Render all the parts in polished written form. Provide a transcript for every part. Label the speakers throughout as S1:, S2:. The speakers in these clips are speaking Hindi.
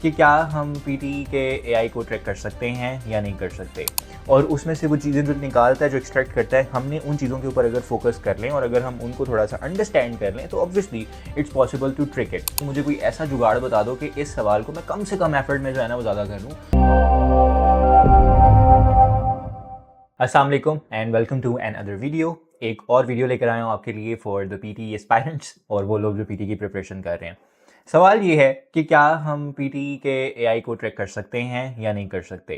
S1: कि क्या हम पीटी के एआई को ट्रैक कर सकते हैं या नहीं कर सकते, और उसमें से वो चीज़ें जो निकालता है, जो एक्सट्रैक्ट करता है, हमने उन चीज़ों के ऊपर अगर फोकस कर लें और अगर हम उनको थोड़ा सा अंडरस्टैंड कर लें तो obviously it's possible to trick it. मुझे कोई ऐसा जुगाड़ बता दो कि इस सवाल को मैं कम से कम एफर्ट में जो है ना वो ज़्यादा कर लूँ। अस्सलाम वालेकुम and welcome to another video. एक और वीडियो लेकर आया हूँ आपके लिए फॉर द पीटी एस्पायरेंट्स और वो लोग जो पीटी की प्रिपरेशन कर रहे हैं। सवाल ये है कि क्या हम पीटी के एआई को ट्रैक कर सकते हैं या नहीं कर सकते।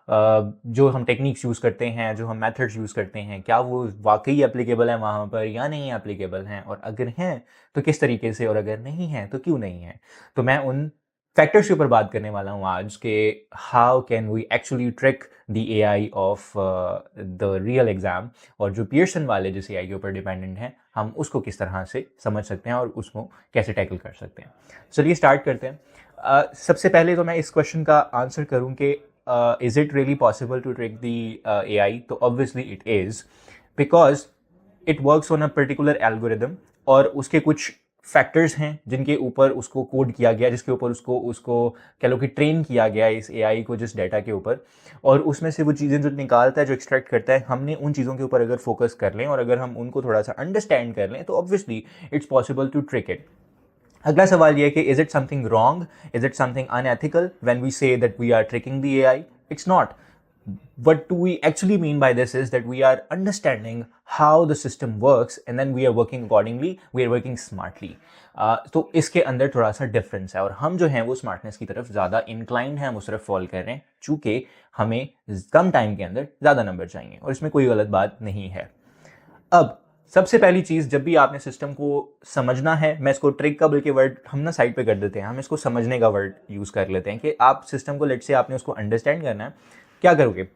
S1: जो हम टेक्निक्स यूज़ करते हैं, जो हम मेथड्स यूज़ करते हैं, क्या वो वाकई एप्लीकेबल हैं वहाँ पर या नहीं एप्लीकेबल हैं, और अगर हैं तो किस तरीके से, और अगर नहीं हैं तो क्यों नहीं हैं। तो मैं उन फैक्टर्स के ऊपर बात करने वाला हूँ आज के how can we actually trick the AI of the real exam, और जो पियर्सन वाले जिस एआई के ऊपर डिपेंडेंट हैं हम उसको किस तरह से समझ सकते हैं और उसको कैसे टैकल कर सकते हैं। चलिए स्टार्ट करते हैं। सबसे पहले तो मैं इस क्वेश्चन का आंसर करूँ कि is it really possible to trick the AI, तो obviously it is, because it works on a particular algorithm और उसके कुछ फैक्टर्स हैं जिनके ऊपर उसको कोड किया गया, जिसके ऊपर उसको उसको कह लो कि ट्रेन किया गया है इस एआई को, जिस डाटा के ऊपर, और उसमें से वो चीज़ें जो निकालता है, जो एक्सट्रैक्ट करता है, हमने उन चीज़ों के ऊपर अगर फोकस कर लें और अगर हम उनको थोड़ा सा अंडरस्टैंड कर लें तो obviously it's possible to trick it. अगला सवाल ये है कि is it something wrong, is it something unethical when we say that we are tricking the AI? It's not. What do we actually mean by this is that we are understanding how the system works and then we are working accordingly, we are working smartly. तो इसके अंदर थोड़ा सा डिफरेंस है और हम जो हैं वो स्मार्टनेस की तरफ ज़्यादा इंक्लाइंड हैं, हम उस तरफ फॉल कर रहे हैं चूँकि हमें कम टाइम के अंदर ज़्यादा नंबर चाहिए, और इसमें कोई गलत बात नहीं है। अब सबसे पहली चीज़, जब भी आपने सिस्टम को समझना है, मैं इसको ट्रिक का बल्कि वर्ड हम ना साइड पे कर देते हैं, हम इसको समझने का वर्ड यूज़ कर लेते हैं कि आप सिस्टम को, लेट से आपने उसको अंडरस्टैंड करना है, क्या करोगे?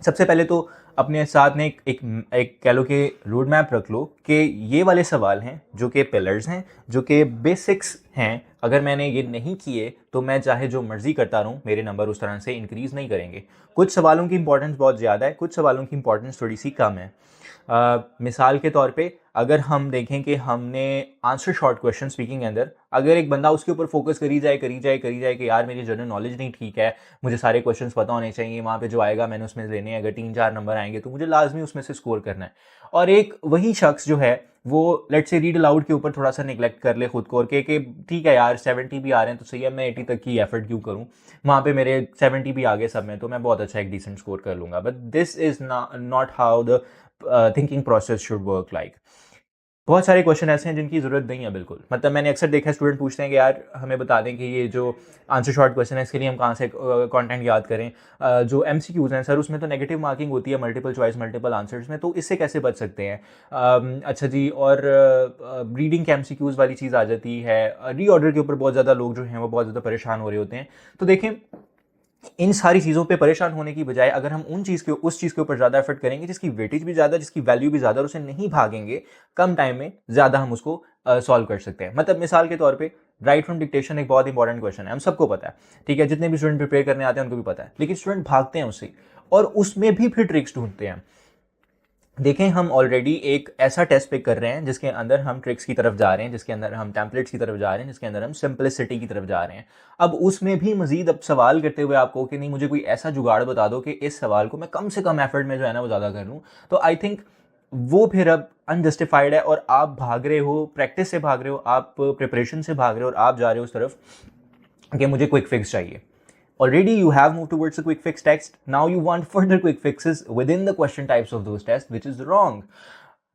S1: सबसे पहले तो अपने साथ में एक कह लो कि रोड मैप रख लो कि ये वाले सवाल हैं जो कि पिलर्स हैं, जो कि बेसिक्स हैं। अगर मैंने ये नहीं किए तो मैं चाहे जो मर्जी करता रहूँ, मेरे नंबर उस तरह से इंक्रीज़ नहीं करेंगे। कुछ सवालों की इंपॉर्टेंस बहुत ज़्यादा है, कुछ सवालों की इंपॉर्टेंस थोड़ी सी कम है। मिसाल के तौर पे अगर हम देखें कि हमने आंसर शॉर्ट क्वेश्चन स्पीकिंग के अंदर अगर एक बंदा उसके ऊपर फोकस करी जाए कि यार मेरी जनरल नॉलेज नहीं ठीक है, मुझे सारे क्वेश्चंस पता होने चाहिए, वहाँ पे जो आएगा मैंने उसमें लेने हैं, अगर 3-4 नंबर आएंगे तो मुझे लाजमी उसमें से स्कोर करना है। और एक वही शख्स जो है वो लेट से रीड अलाउड के ऊपर थोड़ा सा निगलेक्ट कर ले खुद को, और कि ठीक है यार 70 भी आ रहे हैं तो सही है, मैं 80 तक की एफर्ट क्यों करूँ, वहाँ पे मेरे 70 भी आ गए सब में तो मैं बहुत अच्छा एक डिसेंट स्कोर कर लूँगा। But this is not how the thinking process should work like. बहुत सारे क्वेश्चन ऐसे हैं जिनकी ज़रूरत नहीं है बिल्कुल। मतलब मैंने अक्सर देखा है स्टूडेंट पूछते हैं कि यार हमें बता दें कि ये जो आंसर शॉर्ट क्वेश्चन है इसके लिए हम कहाँ से कंटेंट याद करें। जो एमसीक्यूज़ हैं सर उसमें तो नेगेटिव मार्किंग होती है मल्टीपल चॉइस मल्टीपल आंसर्स में, तो इससे कैसे बच सकते हैं? अच्छा जी, और रीडिंग के एमसीक्यूज़ वाली चीज़ आ जाती है, रीऑर्डर के ऊपर बहुत ज़्यादा लोग जो हैं वो बहुत ज़्यादा परेशान हो रहे होते हैं। तो देखें, इन सारी चीज़ों पे परेशान होने की बजाय अगर हम उस चीज़ के ऊपर ज़्यादा एफर्ट करेंगे जिसकी वेटेज भी ज़्यादा, जिसकी वैल्यू भी ज़्यादा, और उसे नहीं भागेंगे, कम टाइम में ज़्यादा हम उसको सॉल्व कर सकते हैं। मतलब मिसाल के तौर पे राइट फ्रॉम डिक्टेशन एक बहुत इंपॉर्टेंट क्वेश्चन है, हम सबको पता है, ठीक है, जितने भी स्टूडेंट प्रिपेयर करने आते हैं उनको भी पता है, लेकिन स्टूडेंट भागते हैं उससे और उसमें भी फिर ट्रिक्स ढूंढते हैं। देखें, हम ऑलरेडी एक ऐसा टेस्ट पिक कर रहे हैं जिसके अंदर हम ट्रिक्स की तरफ जा रहे हैं, जिसके अंदर हम टेम्पलेट्स की तरफ जा रहे हैं, जिसके अंदर हम सिंपलिसिटी की तरफ जा रहे हैं। अब उसमें भी मजीद अब सवाल करते हुए आपको कि नहीं मुझे कोई ऐसा जुगाड़ बता दो कि इस सवाल को मैं कम से कम एफर्ट में जो है ना वो ज़्यादा कर लूँ, तो आई थिंक वो फिर अब अनजस्टिफाइड है और आप भाग रहे हो, प्रैक्टिस से भाग रहे हो, आप प्रिपरेशन से भाग रहे हो और आप जा रहे हो उस तरफ कि मुझे क्विक फिक्स चाहिए। Already you have moved towards a quick fix text. Now you want further quick fixes within the question types of those tests, which is wrong.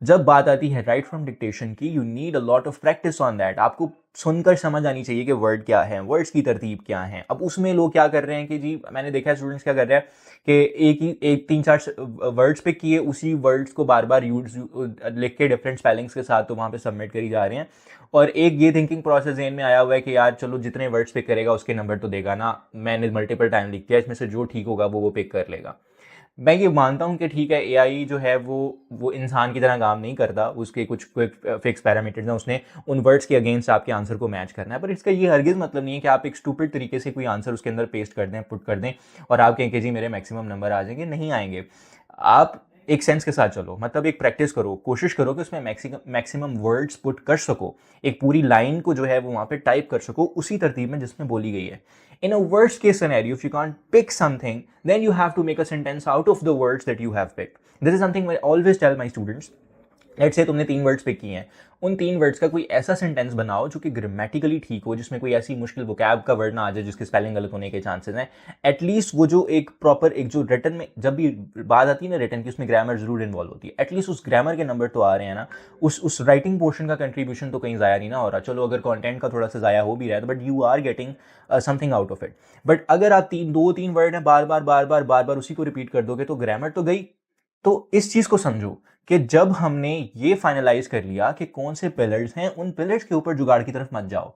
S1: जब बात आती है राइट फ्रॉम डिक्टेशन की, you need a lot of practice on that. आपको सुनकर समझ आनी चाहिए कि वर्ड क्या है, वर्ड्स की तरतीब क्या है। अब उसमें लोग क्या कर रहे हैं कि जी, मैंने देखा है स्टूडेंट्स क्या कर रहे हैं कि एक 3-4 वर्ड्स पे किए, उसी वर्ड्स को बार बार यूज लिख के डिफरेंट स्पेलिंग्स के साथ तो वहाँ पे सबमिट करी जा रहे हैं, और एक ये थिंकिंग प्रोसेस ज़हन में आया हुआ है कि यार चलो जितने वर्ड्स पिक करेगा उसके नंबर तो देगा ना, मैंने मल्टीपल टाइम लिख दिया, इसमें से जो ठीक होगा वो पिक कर लेगा। मैं ये मानता हूँ कि ठीक है, एआई जो है वो इंसान की तरह काम नहीं करता, उसके कुछ क्विक फिक्स पैरामीटर्स हैं, उसने उन वर्ड्स के अगेंस्ट आपके आंसर को मैच करना है, पर इसका ये हरगिज़ मतलब नहीं है कि आप एक स्टूपिड तरीके से कोई आंसर उसके अंदर पेस्ट कर दें, पुट कर दें और आप कहें कि जी मेरे मैक्सिमम नंबर आ जाएंगे। नहीं आएंगे। आप एक सेंस के साथ चलो, मतलब एक प्रैक्टिस करो, कोशिश करो कि उसमें मैक्सिमम वर्ड्स पुट कर सको, एक पूरी लाइन को जो है वो वहाँ पे टाइप कर सको उसी तरतीब में जिसमें बोली गई है. In a worst case scenario, if you can't pick something, then you have to make a sentence out of the words that you have picked. This is something I always tell my students. Let's say तुमने 3 वर्ड्स पिक किए हैं, उन 3 वर्ड्स का कोई ऐसा सेंटेंस बनाओ जो कि ग्रामेटिकली ठीक हो, जिसमें कोई ऐसी मुश्किल वोकैब का वर्ड ना आ जाए जिसके स्पेलिंग गलत होने के चांसेस हैं. एटलीस्ट वो जो एक प्रॉपर, एक जो रिटन में जब भी बात आती है ना रिटन की, उसमें ग्रामर जरूर इन्वॉल्व होती है. एटलीस्ट उस ग्रामर के नंबर तो आ रहे हैं ना, उस राइटिंग पोर्शन का कंट्रीब्यूशन तो कहीं ज़ाया नहीं ना हो रहा. चलो अगर कॉन्टेंट का थोड़ा सा ज़ाया हो भी रहा है तो but you are getting something out of it. But अगर आप 2-3 वर्ड हैं बार बार उसी को रिपीट कर दोगे तो ग्रामर तो गई. तो इस चीज को समझो कि जब हमने ये फाइनलाइज कर लिया कि कौन से पिलर्स हैं, उन पिलर्स के ऊपर जुगाड़ की तरफ मत जाओ,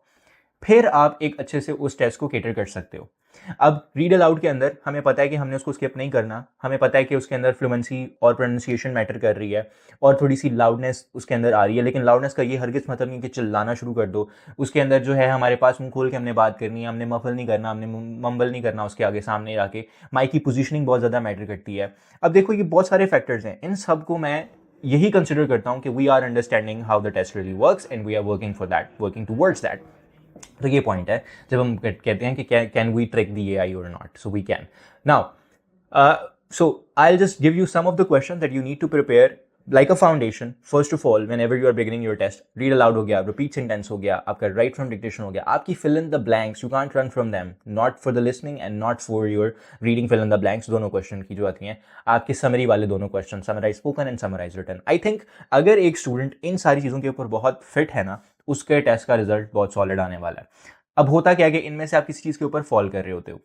S1: फिर आप एक अच्छे से उस टेस्ट को कैटर कर सकते हो. अब रीड अलाउड के अंदर हमें पता है कि हमने उसको स्किप नहीं करना, हमें पता है कि उसके अंदर फ्लुएंसी और प्रोनाउंसिएशन मैटर कर रही है और थोड़ी सी लाउडनेस उसके अंदर आ रही है. लेकिन लाउडनेस का ये हरगिज मतलब नहीं कि चिल्लाना शुरू कर दो. उसके अंदर जो है हमारे पास मुंह खोल के हमने बात करनी है, हमने मफल नहीं करना, हमने मम्बल नहीं करना उसके आगे सामने आके. माइक की पोजीशनिंग बहुत ज़्यादा मैटर करती है. अब देखो ये बहुत सारे फैक्टर्स हैं, इन सब को मैं यही कंसिडर करता हूँ कि we are understanding how the test really works and we are working for that, working towards that. तो ये पॉइंट है जब हम कहते हैं कि can we trick the AI और not. So we can. Now so I'll just give you some of the questions that you need to prepare like a foundation. First of all, whenever you are beginning your test, read aloud हो गया, repeat sentence हो गया, आपका write from dictation हो गया, आपकी fill in the blanks, you can't run from them, not for the listening and not for your reading fill in the blanks. दोनों question की जो आती हैं आपके summary वाले दोनों question, summarize spoken and summarize written. I think अगर एक student इन सारी चीज़ों के ऊपर बहुत fit है ना, उसके टेस्ट का रिजल्ट बहुत सॉलिड आने वाला है. अब होता क्या है कि इनमें से आप किसी चीज़ के ऊपर फॉल कर रहे होते हो.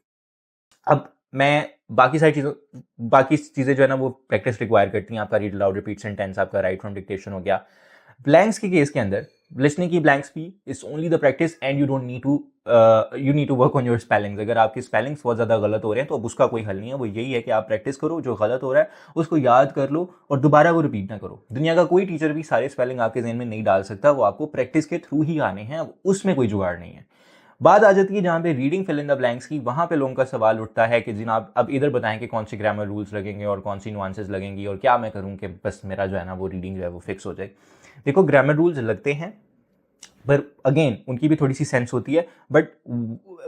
S1: अब मैं बाकी चीज़ें जो है ना वो प्रैक्टिस रिक्वायर करती हैं. आपका रीड अलाउड, रिपीट सेंटेंस, आपका राइट फ्रॉम डिक्टेशन हो गया. ब्लैंक्स के केस के अंदर लिसनिंग की ब्लैंक्स भी is only the practice and you need to work on your spellings. अगर आपकी स्पेलिंग्स बहुत ज़्यादा गलत हो रहे हैं तो अब उसका कोई हल नहीं है. वो यही है कि आप प्रैक्टिस करो, जो गलत हो रहा है उसको याद कर लो और दोबारा वो रिपीट ना करो. दुनिया का कोई टीचर भी सारे स्पेलिंग आपके जहन में नहीं डाल सकता, वो आपको प्रैक्टिस के थ्रू ही आने हैं. उसमें कोई जुगाड़ नहीं है. बात आ जाती है जहाँ पे reading fill in the blanks की, वहाँ पे लोगों का सवाल उठता है कि जनाब अब इधर बताएं कि कौन सी ग्रामर रूल्स लगेंगे और कौन सी नुआंसेस लगेंगी और क्या मैं करूँ कि बस मेरा जो है ना वो रीडिंग जो है वो फिक्स हो जाए. देखो ग्रामर रूल्स लगते हैं पर अगेन उनकी भी थोड़ी सी सेंस होती है. बट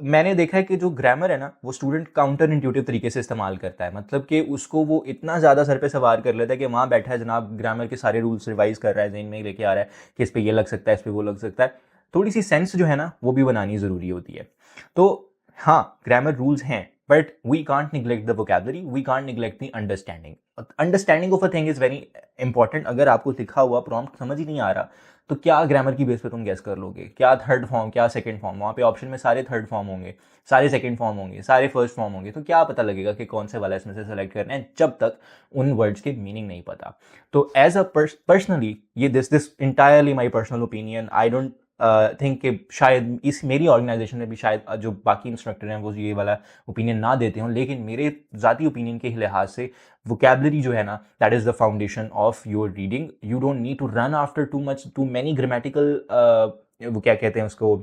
S1: मैंने देखा है कि जो ग्रामर है ना वो स्टूडेंट काउंटर इंट्यूटिव तरीके से इस्तेमाल करता है. मतलब कि उसको वो इतना ज़्यादा सर पे सवार कर लेता है कि वहाँ बैठा है जनाब ग्रामर के सारे रूल्स रिवाइज कर रहा है, जहन में लेके आ रहा है कि इस पर ये लग सकता है, इस पर वो लग सकता है. थोड़ी सी सेंस जो है ना वो भी बनानी ज़रूरी होती है. तो हाँ ग्रामर रूल्स हैं but we can't neglect the vocabulary, we can't neglect the understanding. Understanding of a thing is very important. अगर आपको लिखा हुआ प्रॉम्प्ट समझ ही नहीं आ रहा तो क्या ग्रामर की बेस पे तुम गैस कर लोगे? क्या थर्ड फॉर्म, क्या सेकंड फॉर्म? वहाँ पे ऑप्शन में सारे थर्ड फॉर्म होंगे, सारे सेकंड फॉर्म होंगे, सारे फर्स्ट फॉर्म होंगे. तो क्या पता लगेगा कि कौन से वाला इसमें से सेलेक्ट करना है जब तक उन वर्ड्स के मीनिंग नहीं पता. तो एज अ पर्सनली ये this entirely my personal opinion. I don't think कि शायद इस मेरी ऑर्गेनाइजेशन में भी शायद जो बाकी इंस्ट्रक्टर हैं वो ये वाला ओपिनियन ना देते हों, लेकिन मेरे ज़ाती ओपिनियन के लिहाज से वोकैबुलरी जो है ना that is the foundation of your reading. You don't need to run after too many grammatical वो क्या कहते हैं उसको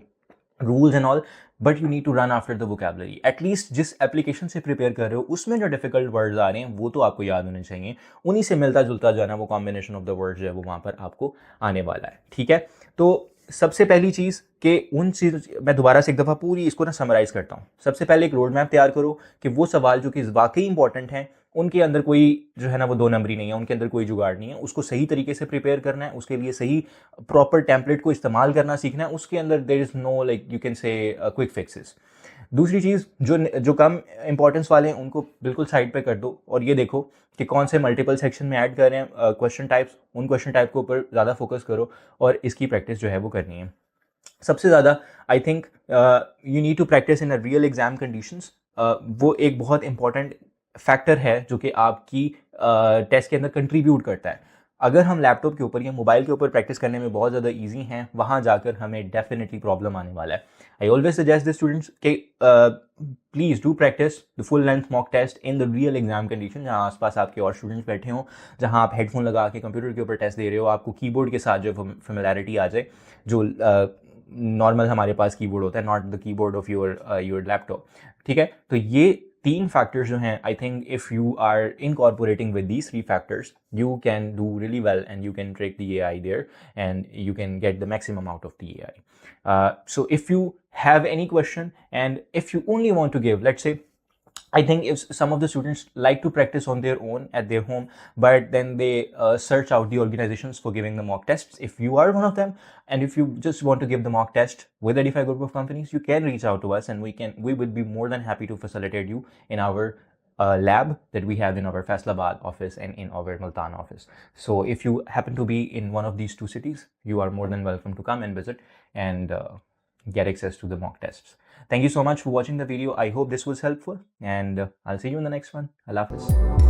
S1: rules and all, but you need to run after the vocabulary. At least जिस एप्लीकेशन से प्रिपेयर कर रहे हो उसमें जो डिफिकल्ट वर्ड्स आ रहे हैं वो तो आपको याद होने चाहिए. उन्हीं से मिलता जुलता जो है ना वो कॉम्बिनेशन ऑफ द वर्ड्स जो है वो वहाँ पर आपको आने वाला है. ठीक है, तो सबसे पहली चीज़ कि उन चीज़ मैं दोबारा से एक दफ़ा पूरी इसको ना समराइज़ करता हूँ. सबसे पहले एक रोड मैप तैयार करो कि वो सवाल जो कि वाकई इंपॉर्टेंट हैं उनके अंदर कोई जो है ना वो 2 नंबरी नहीं है, उनके अंदर कोई जुगाड़ नहीं है. उसको सही तरीके से प्रिपेयर करना है, उसके लिए सही प्रॉपर टेम्पलेट को इस्तेमाल करना सीखना है. उसके अंदर there is no like you can say quick fixes. दूसरी चीज़ जो कम इंपॉर्टेंस वाले हैं उनको बिल्कुल साइड पे कर दो और ये देखो कि कौन से मल्टीपल सेक्शन में ऐड कर रहे हैं क्वेश्चन टाइप्स. उन क्वेश्चन टाइप के ऊपर ज़्यादा फोकस करो और इसकी प्रैक्टिस जो है वो करनी है. सबसे ज़्यादा I think you need to practice in a real exam conditions. वो एक बहुत इंपॉर्टेंट फैक्टर है जो कि आपकी टेस्ट के अंदर कंट्रीब्यूट करता है. अगर हम लैपटॉप के ऊपर या मोबाइल के ऊपर प्रैक्टिस करने में बहुत ज़्यादा ईजी हैं, वहाँ जाकर हमें डेफिनेटली प्रॉब्लम आने वाला है. I always suggest the students के please do practice the full length mock test in the real exam condition, जहाँ आसपास आपके और स्टूडेंट्स बैठे हों, जहाँ आप हेडफोन लगा के कंप्यूटर के ऊपर टेस्ट दे रहे हो, आपको कीबोर्ड के साथ जो फेमिलियरिटी आ जाए, जो नॉर्मल हमारे पास कीबोर्ड होता है, not the keyboard of your laptop. ठीक है, तो ये तीन फैक्टर्स जो हैं, I think if you are incorporating with these 3 factors, you can do really well and you can trick the AI there and you can get the maximum out of the AI. So if you have any question and if you only want to give, let's say, I think if some of the students like to practice on their own at their home, but then they search out the organizations for giving the mock tests. If you are one of them, and if you just want to give the mock test with Edify group of companies, you can reach out to us, and we would be more than happy to facilitate you in our lab that we have in our Faisalabad office and in our Multan office. So if you happen to be in one of these 2 cities, you are more than welcome to come and visit and get access to the mock tests. Thank you so much for watching the video. I hope this was helpful, and I'll see you in the next one. Allah Hafiz.